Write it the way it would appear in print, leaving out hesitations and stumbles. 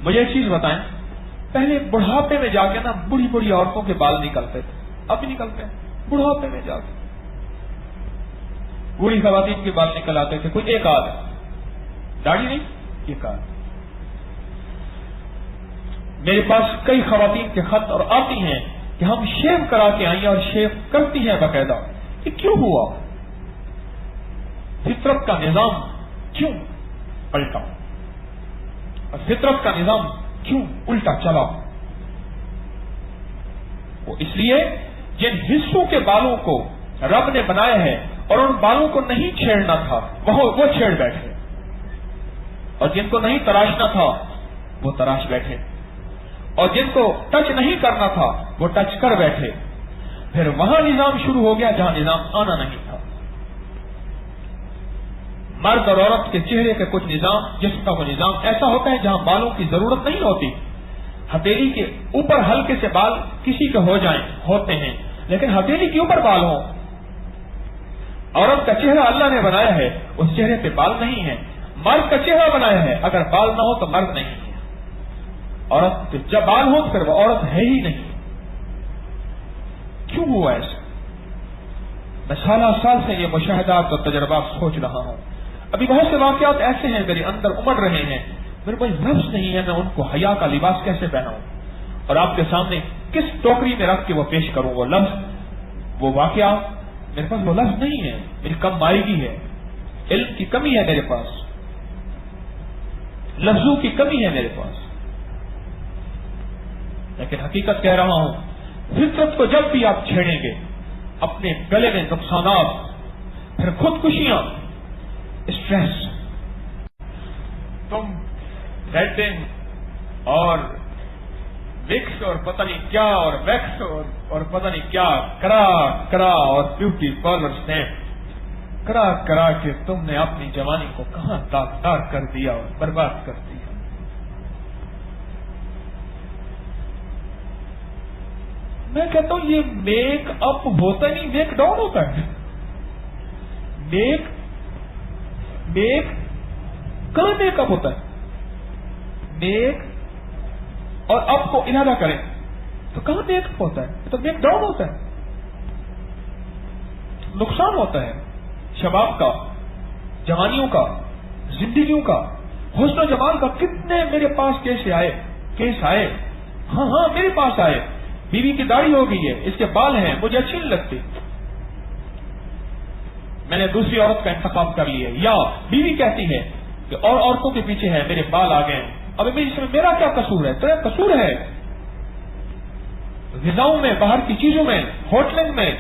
مجھے ایک چیز بتائیں، پہلے بڑھاپے میں جا کے نا بڑی بڑی عورتوں کے بال نکلتے تھے، اب بھی نکلتے ہیں بڑھاپے میں جا کے، بوڑھی خواتین کے بال نکل آتے تھے، کوئی ایک آدھ، داڑھی نہیں، ایک آدھ۔ میرے پاس کئی خواتین کے خط اور آتی ہیں کہ ہم شیو کرا کے آئیں اور شیو کرتی ہیں باقاعدہ، یہ کیوں ہوا؟ فطرت کا نظام کیوں پلٹا اور فطرت کا نظام کیوں الٹا چلا؟ وہ اس لیے جن حصوں کے بالوں کو رب نے بنایا ہے اور ان بالوں کو نہیں چھیڑنا تھا وہ چھیڑ بیٹھے، اور جن کو نہیں تراشنا تھا وہ تراش بیٹھے، اور جن کو ٹچ نہیں کرنا تھا وہ ٹچ کر بیٹھے۔ پھر وہاں نظام شروع ہو گیا جہاں نظام آنا نہیں تھا۔ مرد اور عورت کے چہرے کے کچھ نظام، جسم کا وہ نظام ایسا ہوتا ہے جہاں بالوں کی ضرورت نہیں ہوتی۔ ہتھیلی کے اوپر ہلکے سے بال کسی کے ہو جائیں ہوتے ہیں، لیکن ہتھیلی کے اوپر بال ہوں۔ عورت کا چہرہ اللہ نے بنایا ہے، اس چہرے پہ بال نہیں ہے۔ مرد کا چہرہ بنایا ہے، اگر بال نہ ہو تو مرد نہیں ہے۔ عورت جب بال ہو پھر وہ عورت ہے ہی نہیں۔ کیوں ہوا ایسا؟ میں سالہ سال سے یہ مشاہدات اور تجربات سوچ رہا ہوں۔ ابھی بہت سے واقعات ایسے ہیں میرے اندر امڑ رہے ہیں، میرے پاس لفظ نہیں ہے میں ان کو حیا کا لباس کیسے پہناؤں اور آپ کے سامنے کس ٹوکری میں رکھ کے وہ پیش کروں۔ وہ لفظ، وہ واقعہ، میرے پاس وہ لفظ نہیں ہے، میری کم مائیگی ہے، علم کی کمی ہے میرے پاس، لفظوں کی کمی ہے میرے پاس۔ لیکن حقیقت کہہ رہا ہوں، فطرت کو جب بھی آپ چھیڑیں گے، اپنے گلے میں نقصانات، پھر خودکشیاں، اسٹریس، تم ریٹنگ اور وکس اور پتہ نہیں کیا اور ویکس اور پتہ نہیں کیا کرا اور بیوٹی پارلر سے کرا کے تم نے اپنی جوانی کو کہاں داغدار کر دیا اور برباد کر دیا۔ میں کہتا ہوں یہ میک اپ ہوتا نہیں، میک ڈاؤن ہوتا ہے۔ میک کہاں میک اپ ہوتا ہے؟ میک اور اپ کو ارادہ کریں تو کہاں میک اپ ہوتا ہے؟ تو میک ڈاؤن ہوتا ہے، نقصان ہوتا ہے شباب کا، جوانیوں کا، زندگیوں کا، حسن و جمال کا۔ کتنے میرے پاس کیس آئے، ہاں میرے پاس آئے، بیوی کی داڑھی ہو گئی ہے، اس کے بال ہیں، مجھے اچھی نہیں لگتی، میں نے دوسری عورت کا انتخاب کر لیا، یا بیوی کہتی ہے کہ اور عورتوں کے پیچھے ہے، میرے بال آ گئے، اب اس میں میرا کیا قصور ہے؟ تیرا قصور ہے غذاؤں میں، باہر کی چیزوں میں، ہوٹلنگ میں،